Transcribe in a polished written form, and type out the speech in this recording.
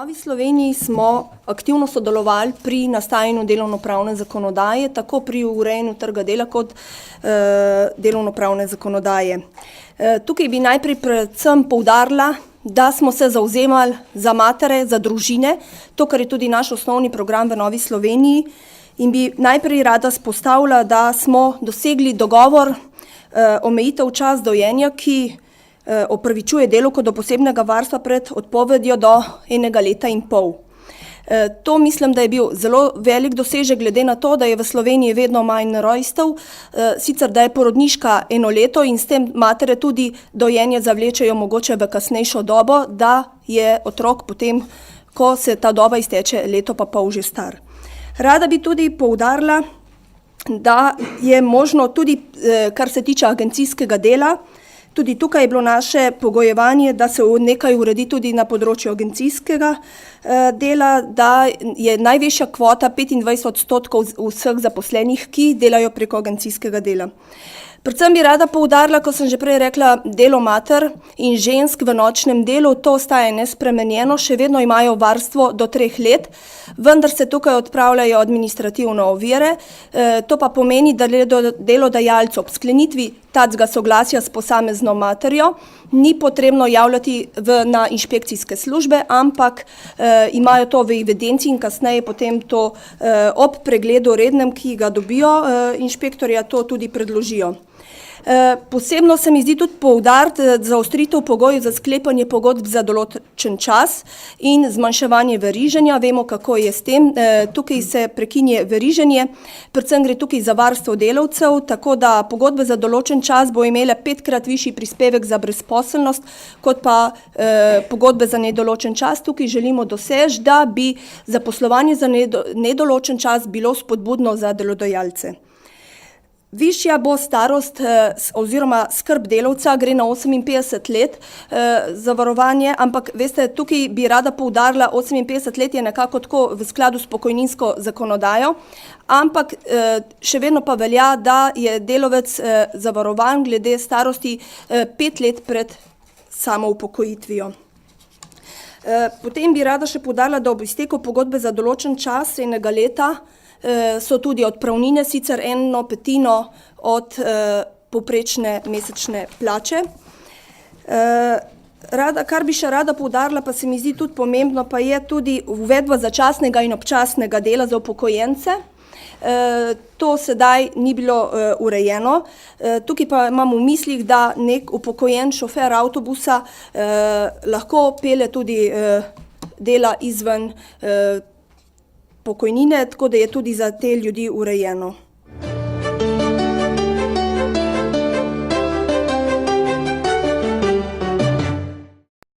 Novi Sloveniji smo aktivno sodelovali pri nastajanju delovnopravne zakonodaje, tako pri urejanju trga dela kot delovnopravne zakonodaje. Tukaj bi najprej predvsem poudarila, da smo se zavzemali za matere, za družine, to, kar je tudi naš osnovni program v Novi Sloveniji, in bi najprej rada spostavila, da smo dosegli dogovor omejitev čas dojenja, ki opravičuje delavko do posebnega varstva pred odpovedjo do 1 leta in pol. To mislim, da je bil zelo velik dosežek, glede na to, da je v Sloveniji vedno manj rojstev, sicer da je porodniška 1 leto in s tem matere tudi dojenje zavlečejo mogoče v kasnejšo dobo, da je otrok potem, ko se ta doba izteče, 1 leto pa pol že star. Rada bi tudi poudarila, da je možno tudi, kar se tiče agencijskega dela, tudi tukaj je bilo naše pogojevanje, da se nekaj uredi tudi na področju agencijskega dela, da je najvišja kvota 25% vseh zaposlenih, ki delajo preko agencijskega dela. Predvsem bi rada poudarila, ko sem že prej rekla, delo mater in žensk v nočnem delu, to ostaja nespremenjeno, še vedno imajo varstvo do 3 let, vendar se tukaj odpravljajo administrativne ovire, to pa pomeni, da delodajalcu ob sklenitvi tacga soglasja s posamezno materjo ni potrebno javljati na inšpekcijske službe, ampak imajo to v evidenci in kasneje potem to ob pregledu rednem, ki ga dobijo inšpektorja, to tudi predložijo. Posebno se mi zdi tudi poudariti zaostritev pogojev za sklepanje pogodb za določen čas in zmanjševanje veriženja. Vemo, kako je s tem. Tukaj se prekinje veriženje, predvsem gre tukaj za varstvo delavcev, tako da pogodbe za določen čas bo imele 5-krat višji prispevek za brezposelnost, kot pa pogodbe za nedoločen čas. Tukaj želimo doseči, da bi zaposlovanje za nedoločen čas bilo spodbudno za delodajalce. Višja bo starost oziroma skrb delavca, gre na 58 let zavarovanje, ampak veste, tukaj bi rada poudarila, 58 let je nekako tako v skladu s pokojninsko zakonodajo, ampak še vedno pa velja, da je delavec zavarovan glede starosti 5 let pred samo upokojitvijo. Potem bi rada še poudarila, da ob izteku pogodbe za določen čas 1 leta so tudi odpravnine, sicer 1/5 od povprečne mesečne plače. Kar bi še rada poudarila, pa se mi zdi tudi pomembno, pa je tudi uvedba začasnega in občasnega dela za upokojence. To sedaj ni bilo urejeno. Tukaj pa imam v mislih, da nek upokojen šofer avtobusa lahko pelje tudi dela izven pokojnine, tako da je tudi za te ljudi urejeno.